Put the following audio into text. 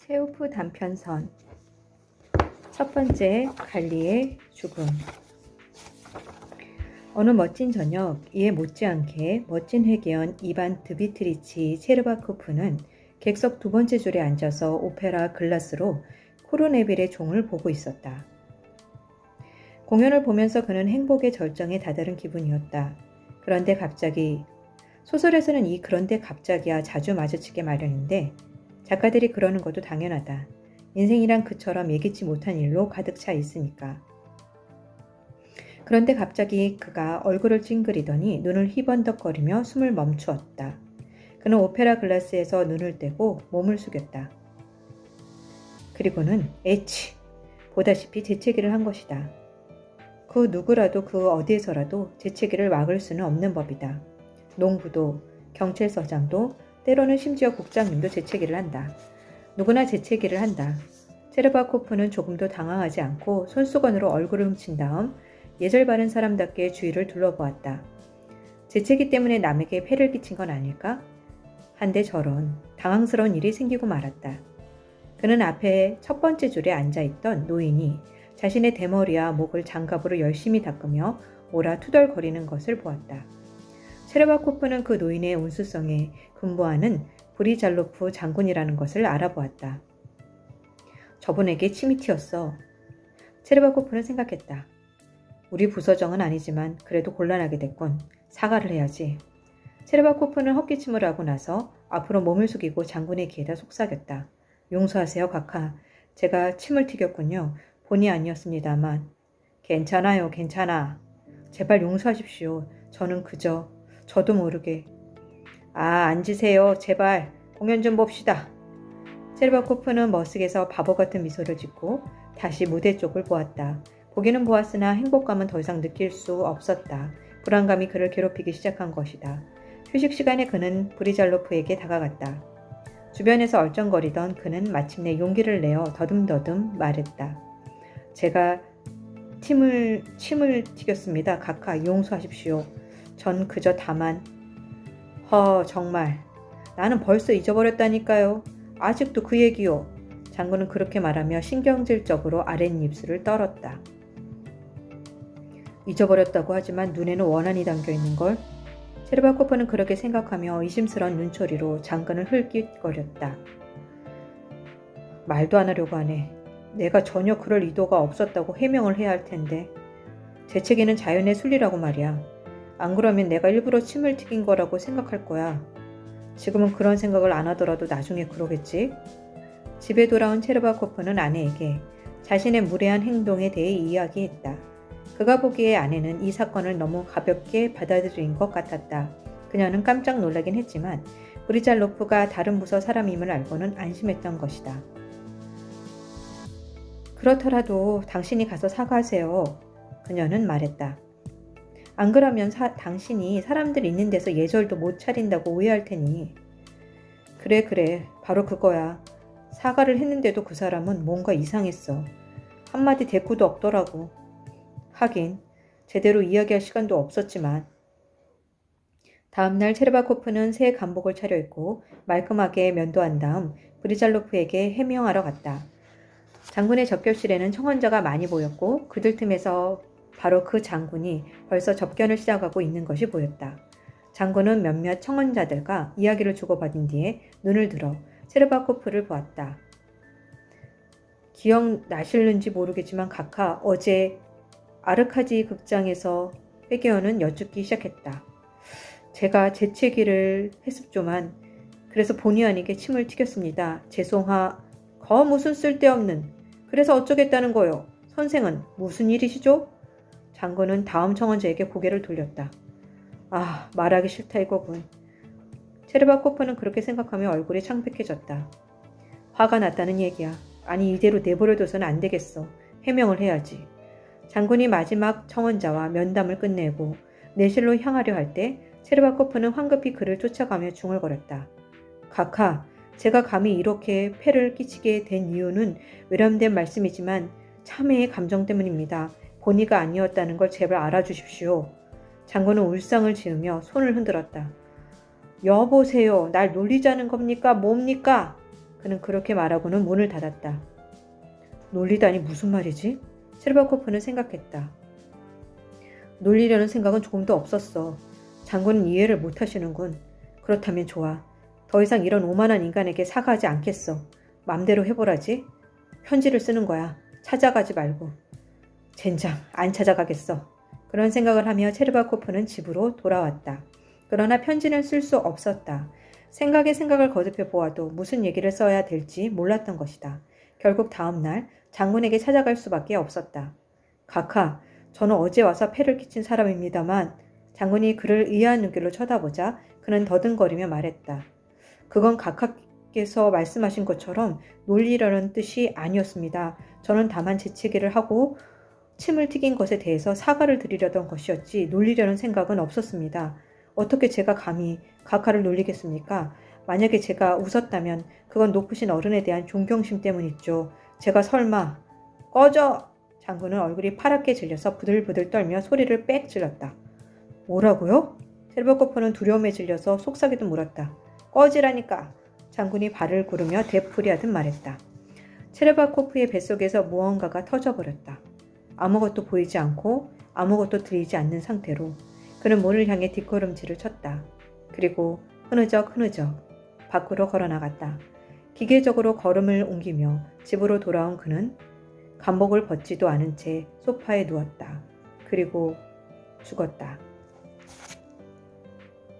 체오프 단편선. 첫 번째, 갈리의 죽음. 어느 멋진 저녁, 이에 못지않게 멋진 회계원 이반 드비트리치 체르바코프는 객석 두 번째 줄에 앉아서 오페라 글라스로 코르네빌의 종을 보고 있었다. 공연을 보면서 그는 행복의 절정에 다다른 기분이었다. 그런데 갑자기, 소설에서는 이 그런데 갑자기야 자주 마주치게 마련인데 작가들이 그러는 것도 당연하다. 인생이란 그처럼 예기치 못한 일로 가득 차 있으니까. 그런데 갑자기 그가 얼굴을 찡그리더니 눈을 희번덕거리며 숨을 멈추었다. 그는 오페라 글라스에서 눈을 떼고 몸을 숙였다. 그리고는 에치! 보다시피 재채기를 한 것이다. 그 누구라도 그 어디에서라도 재채기를 막을 수는 없는 법이다. 농부도, 경찰서장도, 때로는 심지어 국장님도 재채기를 한다. 누구나 재채기를 한다. 체르바코프는 조금도 당황하지 않고 손수건으로 얼굴을 훔친 다음 예절 바른 사람답게 주위를 둘러보았다. 재채기 때문에 남에게 폐를 끼친 건 아닐까? 한데 저런 당황스러운 일이 생기고 말았다. 그는 앞에 첫 번째 줄에 앉아있던 노인이 자신의 대머리와 목을 장갑으로 열심히 닦으며 오라 투덜거리는 것을 보았다. 체르바코프는 그 노인의 온수성에 근무하는 브리잘로프 장군이라는 것을 알아보았다. 저분에게 침이 튀었어. 체르바코프는 생각했다. 우리 부서정은 아니지만 그래도 곤란하게 됐군. 사과를 해야지. 체르바코프는 헛기침을 하고 나서 앞으로 몸을 숙이고 장군의 귀에다 속삭였다. 용서하세요, 카카. 제가 침을 튀겼군요. 본의 아니었습니다만. 괜찮아요, 괜찮아. 제발 용서하십시오. 저는 그저 저도 모르게. 앉으세요. 제발 공연 좀 봅시다. 체르바코프는 머쓱에서 바보 같은 미소를 짓고 다시 무대 쪽을 보았다. 보기는 보았으나 행복감은 더 이상 느낄 수 없었다. 불안감이 그를 괴롭히기 시작한 것이다. 휴식 시간에 그는 브리잘로프에게 다가갔다. 주변에서 얼쩡거리던 그는 마침내 용기를 내어 더듬더듬 말했다. 제가 침을 튀겼습니다. 카카, 용서하십시오. 전 그저 다만... 정말. 나는 벌써 잊어버렸다니까요. 아직도 그 얘기요. 장군은 그렇게 말하며 신경질적으로 아랫입술을 떨었다. 잊어버렸다고 하지만 눈에는 원한이 담겨있는걸. 체르바코프는 그렇게 생각하며 의심스러운 눈초리로 장군을 흘깃거렸다. 말도 안 하려고 하네. 내가 전혀 그럴 의도가 없었다고 해명을 해야 할 텐데. 재채기는 자연의 순리라고 말이야. 안 그러면 내가 일부러 침을 튀긴 거라고 생각할 거야. 지금은 그런 생각을 안 하더라도 나중에 그러겠지? 집에 돌아온 체르바코프는 아내에게 자신의 무례한 행동에 대해 이야기했다. 그가 보기에 아내는 이 사건을 너무 가볍게 받아들인 것 같았다. 그녀는 깜짝 놀라긴 했지만 브리잘로프가 다른 부서 사람임을 알고는 안심했던 것이다. 그렇더라도 당신이 가서 사과하세요. 그녀는 말했다. 안 그러면 당신이 사람들 있는 데서 예절도 못 차린다고 오해할 테니. 그래, 바로 그거야. 사과를 했는데도 그 사람은 뭔가 이상했어. 한마디 대꾸도 없더라고. 하긴 제대로 이야기할 시간도 없었지만. 다음날 체르바코프는 새 간복을 차려입고 말끔하게 면도한 다음 브리잘로프에게 해명하러 갔다. 장군의 접견실에는 청원자가 많이 보였고 그들 틈에서 바로 그 장군이 벌써 접견을 시작하고 있는 것이 보였다. 장군은 몇몇 청원자들과 이야기를 주고받은 뒤에 눈을 들어 체르바코프를 보았다. 기억나실는지 모르겠지만 카카, 어제 아르카디 극장에서 회계원은 여쭙기 시작했다. 제가 재채기를 했습조만 그래서 본의 아니게 침을 튀겼습니다. 무슨 쓸데없는. 그래서 어쩌겠다는 거요. 선생은 무슨 일이시죠? 장군은 다음 청원자에게 고개를 돌렸다. 말하기 싫다 이거군. 체르바코프는 그렇게 생각하며 얼굴이 창백해졌다. 화가 났다는 얘기야. 아니 이대로 내버려둬서는 안 되겠어. 해명을 해야지. 장군이 마지막 청원자와 면담을 끝내고 내실로 향하려 할 때 체르바코프는 황급히 그를 쫓아가며 중얼거렸다. 카카, 제가 감히 이렇게 폐를 끼치게 된 이유는 외람된 말씀이지만 참회의 감정 때문입니다. 본의가 아니었다는 걸 제발 알아주십시오. 장군은 울상을 지으며 손을 흔들었다. 여보세요. 날 놀리자는 겁니까? 뭡니까? 그는 그렇게 말하고는 문을 닫았다. 놀리다니 무슨 말이지? 셰르바코프는 생각했다. 놀리려는 생각은 조금도 없었어. 장군은 이해를 못하시는군. 그렇다면 좋아. 더 이상 이런 오만한 인간에게 사과하지 않겠어. 맘대로 해보라지. 편지를 쓰는 거야. 찾아가지 말고. 젠장, 안 찾아가겠어. 그런 생각을 하며 체르바코프는 집으로 돌아왔다. 그러나 편지는 쓸 수 없었다. 생각에 생각을 거듭해 보아도 무슨 얘기를 써야 될지 몰랐던 것이다. 결국 다음 날 장군에게 찾아갈 수밖에 없었다. 카카, 저는 어제 와서 폐를 끼친 사람입니다만 장군이 그를 의아한 눈길로 쳐다보자 그는 더듬거리며 말했다. 그건 각하께서 말씀하신 것처럼 놀리려는 뜻이 아니었습니다. 저는 다만 재채기를 하고 침을 튀긴 것에 대해서 사과를 드리려던 것이었지 놀리려는 생각은 없었습니다. 어떻게 제가 감히 각하를 놀리겠습니까? 만약에 제가 웃었다면 그건 높으신 어른에 대한 존경심 때문이죠. 제가 설마 꺼져! 장군은 얼굴이 파랗게 질려서 부들부들 떨며 소리를 빽 질렀다. 뭐라고요? 셀버코프는 두려움에 질려서 속삭이듯 물었다. 꺼지라니까. 장군이 발을 구르며 되풀이하듯 말했다. 체르바코프의 뱃속에서 무언가가 터져버렸다. 아무것도 보이지 않고 아무것도 들리지 않는 상태로 그는 문을 향해 뒷걸음질을 쳤다. 그리고 흐느적 밖으로 걸어나갔다. 기계적으로 걸음을 옮기며 집으로 돌아온 그는 감복을 벗지도 않은 채 소파에 누웠다. 그리고 죽었다.